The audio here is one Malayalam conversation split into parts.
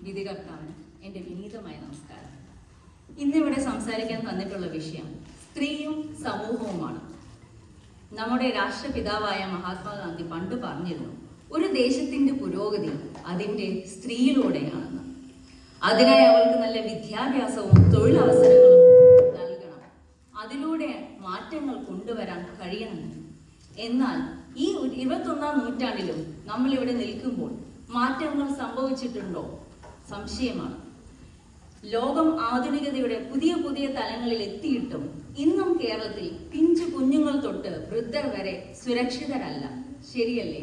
വിധികർത്താവിന് എൻ്റെ വിനീതമായ നമസ്കാരം. ഇന്നിവിടെ സംസാരിക്കാൻ തന്നിട്ടുള്ള വിഷയം സ്ത്രീയും സമൂഹവുമാണ്. നമ്മുടെ രാഷ്ട്രപിതാവായ മഹാത്മാഗാന്ധി പണ്ട് പറഞ്ഞിരുന്നു, ഒരു ദേശത്തിന്റെ പുരോഗതി അതിൻ്റെ സ്ത്രീയിലൂടെയാണെന്ന്. അതിനായി അവൾക്ക് നല്ല വിദ്യാഭ്യാസവും തൊഴിലവസരങ്ങളും നൽകണം, അതിലൂടെ മാറ്റങ്ങൾ കൊണ്ടുവരാൻ കഴിയണം. എന്നാൽ ഈ 21ാം നൂറ്റാണ്ടിലും നമ്മളിവിടെ നിൽക്കുമ്പോൾ മാറ്റങ്ങൾ സംഭവിച്ചിട്ടുണ്ടോ? സംശയമാണ്. ലോകം ആധുനികതയുടെ പുതിയ പുതിയ തലങ്ങളിൽ എത്തിയിട്ടും ഇന്നും കേരളത്തിൽ പിഞ്ചു കുഞ്ഞുങ്ങൾ തൊട്ട് വൃദ്ധർ വരെ സുരക്ഷിതരല്ല. ശരിയല്ലേ?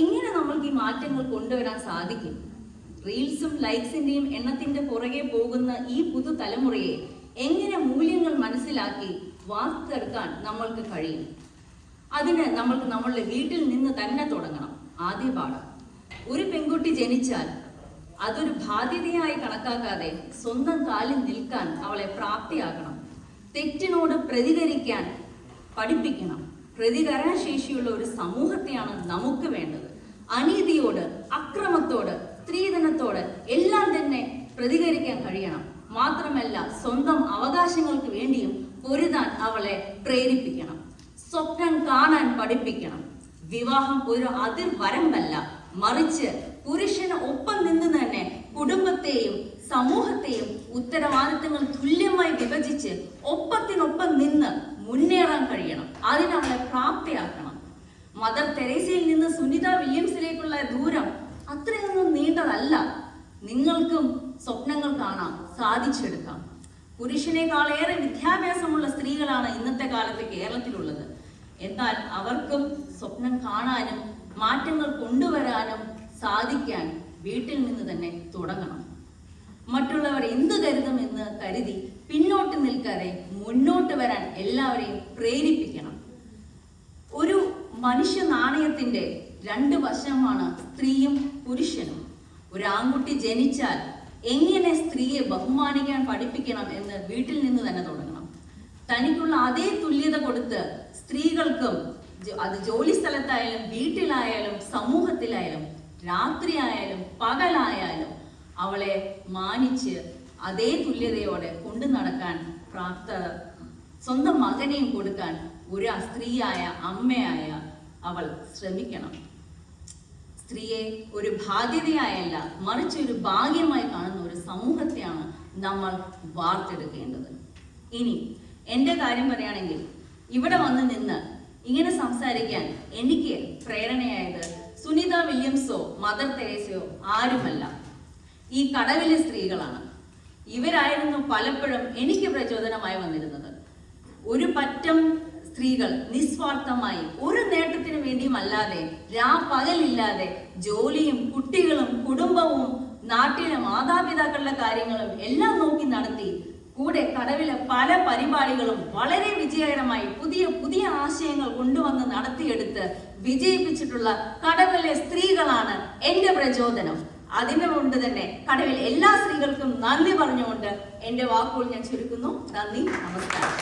എങ്ങനെ നമ്മൾക്ക് ഈ മാറ്റങ്ങൾ കൊണ്ടുവരാൻ സാധിക്കും? റീൽസും ലൈക്സിന്റെയും എണ്ണത്തിന്റെ പുറകെ പോകുന്ന ഈ പുതുതലമുറയെ എങ്ങനെ മൂല്യങ്ങൾ മനസ്സിലാക്കി വാർത്തെടുക്കാൻ നമ്മൾക്ക് കഴിയും? അതിന് നമ്മൾക്ക് നമ്മളുടെ വീട്ടിൽ നിന്ന് തന്നെ തുടങ്ങണം. ആദ്യ പാഠം, ഒരു പെൺകുട്ടി ജനിച്ചാൽ അതൊരു ബാധ്യതയായി കണക്കാക്കാതെ സ്വന്തം കാലിൽ നിൽക്കാൻ അവളെ പ്രാപ്തിയാക്കണം. തെറ്റിനോട് പ്രതികരിക്കാൻ പഠിപ്പിക്കണം. പ്രതികരണശേഷിയുള്ള ഒരു സമൂഹത്തെയാണ് നമുക്ക് വേണ്ടത്. അനീതിയോട്, അക്രമത്തോട്, സ്ത്രീധനത്തോട് എല്ലാം തന്നെ പ്രതികരിക്കാൻ കഴിയണം. മാത്രമല്ല, സ്വന്തം അവകാശങ്ങൾക്ക് വേണ്ടിയും പൊരുതാൻ അവളെ പ്രേരിപ്പിക്കണം. സ്വപ്നം കാണാൻ പഠിപ്പിക്കണം. വിവാഹം ഒരു അതിർവരമ്പല്ല, മറിച്ച് പുരുഷന് ഒപ്പം നിന്ന് തന്നെ കുടുംബത്തെയും സമൂഹത്തെയും ഉത്തരവാദിത്തങ്ങൾ തുല്യമായി വിഭജിച്ച് ഒപ്പത്തിനൊപ്പം നിന്ന് മുന്നേറാൻ കഴിയണം. അതിനവളെ പ്രാപ്തിയാക്കണം. മദർ തെരേസയിൽ നിന്ന് സുനിത വില്യംസിലേക്കുള്ള ദൂരം അത്രയൊന്നും നീണ്ടതല്ല. നിങ്ങൾക്കും സ്വപ്നങ്ങൾ കാണാം, സാധിച്ചെടുക്കാം. പുരുഷനേക്കാളേറെ വിദ്യാഭ്യാസമുള്ള സ്ത്രീകളാണ് ഇന്നത്തെ കാലത്ത് കേരളത്തിലുള്ളത്. എന്നാൽ അവർക്കും സ്വപ്നം കാണാനും മാറ്റങ്ങൾ കൊണ്ടുവരാനും സാധിക്കാൻ വീട്ടിൽ നിന്ന് തന്നെ തുടങ്ങണം. മറ്റുള്ളവർ എന്ത് കരുതുമെന്ന് കരുതി പിന്നോട്ട് നിൽക്കാതെ മുന്നോട്ട് വരാൻ എല്ലാവരെയും പ്രേരിപ്പിക്കണം. ഒരു മനുഷ്യ നാണയത്തിന്റെ രണ്ട് വശമാണ് സ്ത്രീയും പുരുഷനും. ഒരു ആൺകുട്ടി ജനിച്ചാൽ എങ്ങനെ സ്ത്രീയെ ബഹുമാനിക്കാൻ പഠിപ്പിക്കണം എന്ന് വീട്ടിൽ നിന്ന് തന്നെ തുടങ്ങണം. തനിക്കുള്ള അതേ തുല്യത കൊടുത്ത് സ്ത്രീകൾക്കും, അത് ജോലി സ്ഥലത്തായാലും വീട്ടിലായാലും സമൂഹത്തിലായാലും രാത്രിയായാലും പകലായാലും അവളെ മാനിച്ച് അതേ തുല്യതയോടെ കൊണ്ടു നടക്കാൻ സ്വന്തം മകനെയും കൊടുക്കാൻ ഒരു സ്ത്രീയായ അമ്മയായ അവൾ ശ്രമിക്കണം. സ്ത്രീയെ ഒരു ബാധ്യതയായല്ല, മറിച്ച് ഒരു ഭാഗ്യമായി കാണുന്ന ഒരു സമൂഹത്തെയാണ് നമ്മൾ വാർത്തെടുക്കേണ്ടത്. ഇനി എൻ്റെ കാര്യം പറയുകയാണെങ്കിൽ, ഇവിടെ വന്ന് നിന്ന് ഇങ്ങനെ സംസാരിക്കാൻ എനിക്ക് പ്രേരണയായത് സുനിത വില്യംസോ മദർ തെരേസയോ ആരുമല്ല, ഈ കടവിലെ സ്ത്രീകളാണ്. ഇവരായിരുന്നു പലപ്പോഴും എനിക്ക് പ്രചോദനമായി വന്നിരുന്നത്. ഒരു പറ്റം സ്ത്രീകൾ നിസ്വാർത്ഥമായി ഒരു നേട്ടത്തിന് വേണ്ടിയും അല്ലാതെ പകലില്ലാതെ ജോലിയും കുട്ടികളും കുടുംബവും നാട്ടിലെ മാതാപിതാക്കളുടെ കാര്യങ്ങളും എല്ലാം നോക്കി നടത്തി കൂടെ കടവിലെ പല പരിപാടികളും വളരെ വിജയകരമായി പുതിയ പുതിയ ആശയങ്ങൾ കൊണ്ടുവന്ന് നടത്തിയെടുത്ത് വിജയിപ്പിച്ചിട്ടുള്ള കടവിലെ സ്ത്രീകളാണ് എൻ്റെ പ്രചോദനം. അതിനുകൊണ്ട് തന്നെ കടവിൽ എല്ലാ സ്ത്രീകൾക്കും നന്ദി പറഞ്ഞുകൊണ്ട് എൻ്റെ വാക്കുകൾ ഞാൻ ചുരുക്കുന്നു. നന്ദി, നമസ്കാരം.